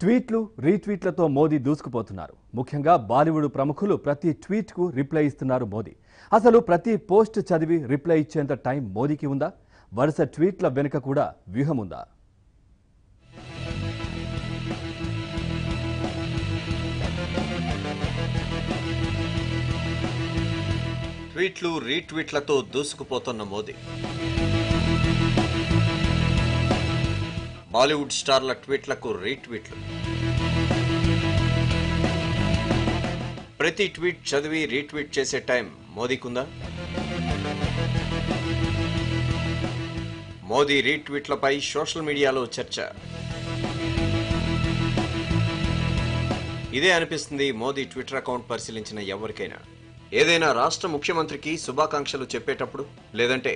ట్వీట్లు రీట్వీట్లతో మోదీ దూసుకుపోతున్నారు. ముఖ్యంగా బాలీవుడ్ ప్రముఖులు ప్రతి ట్వీట్కు రిప్లై ఇస్తున్నారు మోదీ. అసలు ప్రతి పోస్ట్ చదివి రిప్లై ఇచ్చేంత టైం మోదీకి ఉందా? వరుస ట్వీట్ల వెనుక కూడా వ్యూహం ఉందా? ట్వీట్లు రీట్వీట్లతో దూసుకుపోతున్న మోదీ. బాలీవుడ్ స్టార్ల ట్వీట్లకు రీట్వీట్లు. ప్రతి ట్వీట్ చదివి రీట్వీట్ చేసే టైం మోదీకుందా? మోదీ రీట్వీట్లపై సోషల్ మీడియాలో చర్చ. ఇదే అనిపిస్తుంది మోదీ ట్విట్టర్ అకౌంట్ పరిశీలించిన ఎవరికైనా. ఏదైనా రాష్ట్ర ముఖ్యమంత్రికి శుభాకాంక్షలు చెప్పేటప్పుడు లేదంటే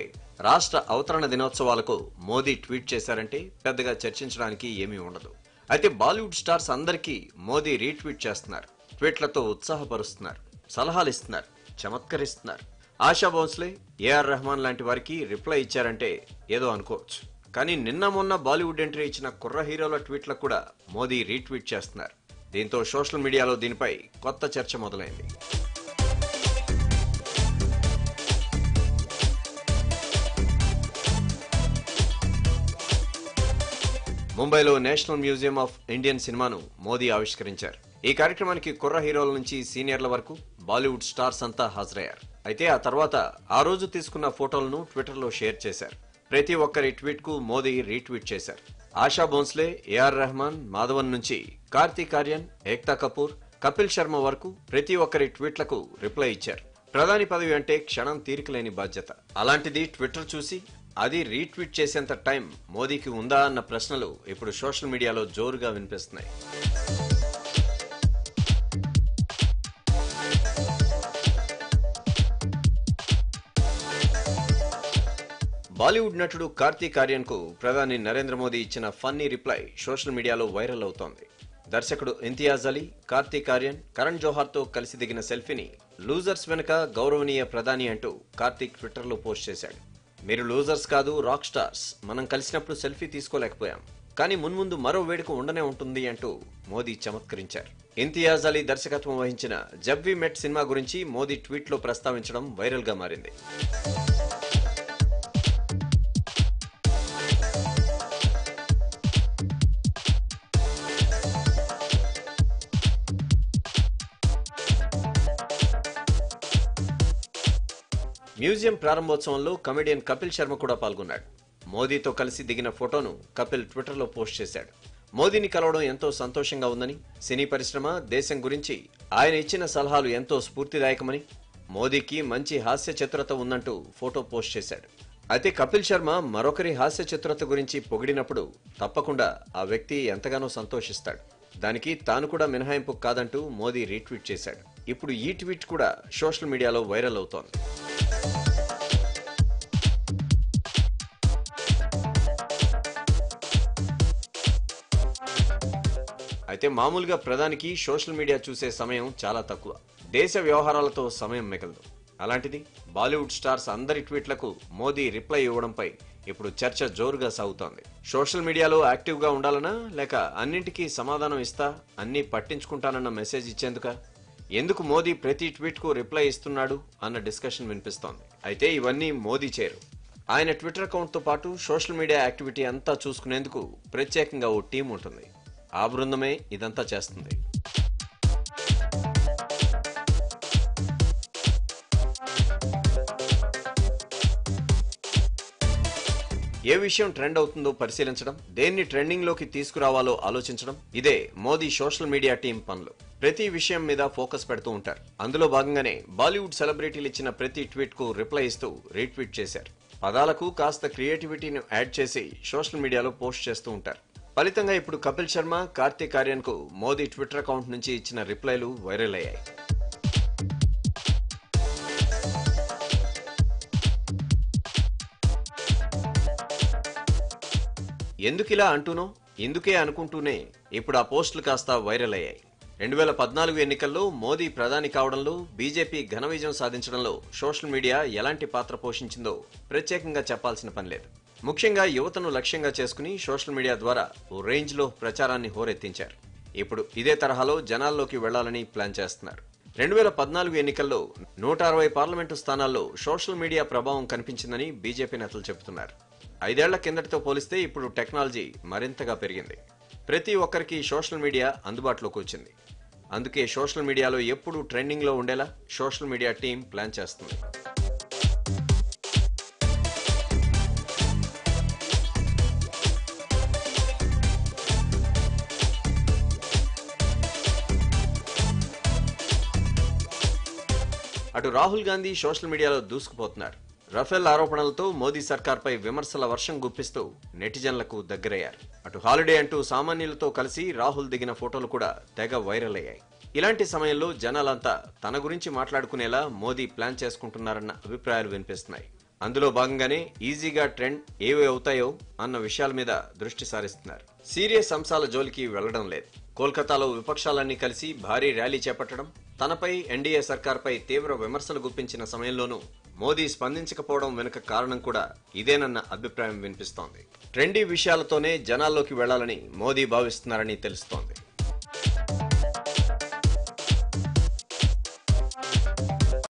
రాష్ట్ర అవతరణ దినోత్సవాలకు మోదీ ట్వీట్ చేశారంటే పెద్దగా చర్చించడానికి ఏమీ ఉండదు. అయితే బాలీవుడ్ స్టార్స్ అందరికీ మోదీ రీట్వీట్ చేస్తున్నారు. ట్వీట్లతో ఉత్సాహపరుస్తున్నారు, సలహాలు ఇస్తున్నారు, చమత్కరిస్తున్నారు. ఆశా భోంస్లే, ఏఆర్ రెహమాన్ లాంటి వారికి రిప్లై ఇచ్చారంటే ఏదో అనుకోవచ్చు. కానీ నిన్న మొన్న బాలీవుడ్ ఎంట్రీ ఇచ్చిన కుర్ర హీరోల ట్వీట్లకు కూడా మోదీ రీట్వీట్ చేస్తున్నారు. దీంతో సోషల్ మీడియాలో దీనిపై కొత్త చర్చ మొదలైంది. ముంబైలో నేషనల్ మ్యూజియం ఆఫ్ ఇండియన్ సినిమాను మోదీ ఆవిష్కరించారు. ఈ కార్యక్రమానికి కుర్ర హీరోల నుంచి సీనియర్ల వరకు బాలీవుడ్ స్టార్స్ అంతా హాజరయ్యారు. అయితే ఆ తర్వాత ఆ రోజు తీసుకున్న ఫోటోలను ట్విట్టర్లో షేర్ చేశారు. ప్రతి ఒక్కరి ట్వీట్ కు మోదీ రీట్వీట్ చేశారు. ఆశా భోంస్లే, ఏఆర్ రెహమాన్, మాధవన్ నుంచి కార్తీక్ ఆర్యన్, ఏక్తా కపూర్, కపిల్ శర్మ వరకు ప్రతి ఒక్కరి ట్వీట్లకు రిప్లై ఇచ్చారు. ప్రధాని పదవి అంటే క్షణం తీరికలేని బాధ్యత. అలాంటిది ట్విట్టర్ చూసి అది రీట్వీట్ చేసేంత టైం మోదీకి ఉందా అన్న ప్రశ్నలు ఇప్పుడు సోషల్ మీడియాలో జోరుగా వినిపిస్తున్నాయి. బాలీవుడ్ నటుడు కార్తీక్ ఆర్యన్ కు ప్రధాని నరేంద్ర మోదీ ఇచ్చిన ఫన్నీ రిప్లై సోషల్ మీడియాలో వైరల్ అవుతోంది. దర్శకుడు ఇంతియాజ్ అలీ, కార్తీక్ ఆర్యన్, కరణ్ జోహార్ తో కలిసి దిగిన సెల్ఫీని లూజర్స్ వెనుక గౌరవనీయ ప్రధాని అంటూ కార్తీక్ ట్విట్టర్లో పోస్ట్ చేశాడు. మీరు లూజర్స్ కాదు, రాక్ స్టార్స్. మనం కలిసినప్పుడు సెల్ఫీ తీసుకోలేకపోయాం, కానీ మున్ముందు మరో వేడుక ఉండనే ఉంటుంది అంటూ మోదీ చమత్కరించారు. ఇంతియాజ్ అలీ దర్శకత్వం వహించిన జబ్ వి మెట్ సినిమా గురించి మోదీ ట్వీట్లో ప్రస్తావించడం వైరల్ గా మారింది. మ్యూజియం ప్రారంభోత్సవంలో కమెడియన్ కపిల్ శర్మ కూడా పాల్గొన్నాడు. మోదీతో కలిసి దిగిన ఫోటోను కపిల్ ట్విట్టర్లో పోస్ట్ చేశాడు. మోదీని కలవడం ఎంతో సంతోషంగా ఉందని, సినీ పరిశ్రమ, దేశం గురించి ఆయన ఇచ్చిన సలహాలు ఎంతో స్ఫూర్తిదాయకమని, మోదీకి మంచి హాస్య చతురత ఉందంటూ ఫోటో పోస్ట్ చేశాడు. అయితే కపిల్ శర్మ మరొకరి హాస్య చతురత గురించి పొగిడినప్పుడు తప్పకుండా ఆ వ్యక్తి ఎంతగానో సంతోషిస్తాడు. దానికి తాను కూడా మినహాయింపు కాదంటూ మోదీ రీట్వీట్ చేశాడు. ఇప్పుడు ఈ ట్వీట్ కూడా సోషల్ మీడియాలో వైరల్ అవుతోంది. అయితే మామూలుగా ప్రధానికి సోషల్ మీడియా చూసే సమయం చాలా తక్కువ. దేశ వ్యవహారాలతో సమయం మిగలదు. అలాంటిది బాలీవుడ్ స్టార్స్ అందరి ట్వీట్లకు మోదీ రిప్లై ఇవ్వడంపై ఇప్పుడు చర్చ జోరుగా సాగుతోంది. సోషల్ మీడియాలో యాక్టివ్ గా ఉండాలనా, లేక అన్నింటికీ సమాధానం ఇస్తా, అన్ని పట్టించుకుంటానన్న మెసేజ్ ఇచ్చేందుక? ఎందుకు మోదీ ప్రతి ట్వీట్ కు రిప్లై ఇస్తున్నాడు అన్న డిస్కషన్ వినిపిస్తోంది. అయితే ఇవన్నీ మోదీ చేరు. ఆయన ట్విట్టర్ అకౌంట్ తో పాటు సోషల్ మీడియా యాక్టివిటీ అంతా చూసుకునేందుకు ప్రత్యేకంగా ఓ టీం ఉంటుంది. ఆ బృందమే ఇదంతా చేస్తుంది. ఏ విషయం ట్రెండ్ అవుతుందో పరిశీలించడం, దేన్ని ట్రెండింగ్ లోకి తీసుకురావాలో ఆలోచించడం, ఇదే మోదీ సోషల్ మీడియా టీం పనులు. ప్రతి విషయం మీద ఫోకస్ పెడుతూ ఉంటారు. అందులో భాగంగానే బాలీవుడ్ సెలబ్రిటీలు ఇచ్చిన ప్రతి ట్వీట్ కు రిప్లై ఇస్తూ రీట్వీట్ చేశారు. పదాలకు కాస్త క్రియేటివిటీని యాడ్ చేసి సోషల్ మీడియాలో పోస్ట్ చేస్తూ ఉంటారు. ఫలితంగా ఇప్పుడు కపిల్ శర్మ, కార్తీక్ ఆర్యన్ కు మోదీ ట్విట్టర్ అకౌంట్ నుంచి ఇచ్చిన రిప్లైలు వైరల్ అయ్యాయి. ఎందుకిలా అంటూనో, ఇందుకే అనుకుంటూనే ఇప్పుడు ఆ పోస్టులు కాస్త వైరల్ అయ్యాయి. 2014 ఎన్నికల్లో మోదీ ప్రధాని కావడంలో, బీజేపీ ఘన విజయం సాధించడంలో సోషల్ మీడియా ఎలాంటి పాత్ర పోషించిందో ప్రత్యేకంగా చెప్పాల్సిన పనిలేదు. ముఖ్యంగా యువతను లక్ష్యంగా చేసుకుని సోషల్ మీడియా ద్వారా ఓ రేంజ్ లో ప్రచారాన్ని హోరెత్తించారు. ఇప్పుడు ఇదే తరహాలో జనాల్లోకి వెళ్లాలని ప్లాన్ చేస్తున్నారు. 2014 ఎన్నికల్లో 160 పార్లమెంటు స్థానాల్లో సోషల్ మీడియా ప్రభావం కనిపించిందని బీజేపీ నేతలు చెబుతున్నారు. 5 ఏళ్ల కిందటితో పోలిస్తే ఇప్పుడు టెక్నాలజీ మరింతగా పెరిగింది. ప్రతి ఒక్కరికి సోషల్ మీడియా అందుబాటులోకి వచ్చింది. అందుకే సోషల్ మీడియాలో ఎప్పుడూ ట్రెండింగ్లో ఉండేలా సోషల్ మీడియా టీం ప్లాన్ చేస్తుంది. అటు రాహుల్ గాంధీ సోషల్ మీడియాలో దూసుకుపోతున్నారు. రఫేల్ ఆరోపణలతో మోదీ సర్కార్పై విమర్శల వర్షం గుప్పిస్తూ నెటిజన్లకు దగ్గరయ్యారు. అటు హాలిడే అంటూ సామాన్యులతో కలిసి రాహుల్ దిగిన ఫోటోలు కూడా తెగ వైరల్ అయ్యాయి. ఇలాంటి సమయంలో జనాలంతా తన గురించి మాట్లాడుకునేలా మోదీ ప్లాన్ చేసుకుంటున్నారన్న అభిప్రాయాలు వినిపిస్తున్నాయి. అందులో భాగంగానే ఈజీగా ట్రెండ్ ఏవి అవుతాయో అన్న విషయాల మీద దృష్టి సారిస్తున్నారు. సీరియస్ అంశాల జోలికి వెళ్లడం లేదు. కోల్కతాలో విపక్షాలన్నీ కలిసి భారీ ర్యాలీ చేపట్టడం, తనపై ఎన్డీఏ సర్కార్పై తీవ్ర విమర్శలు గుప్పించిన సమయంలోనూ మోదీ స్పందించకపోవడం వెనుక కారణం కూడా ఇదేనన్న అభిప్రాయం వినిపిస్తోంది. ట్రెండీ విషయాలతోనే జనాల్లోకి వెళ్లాలని మోదీ భావిస్తున్నారని తెలుస్తోంది.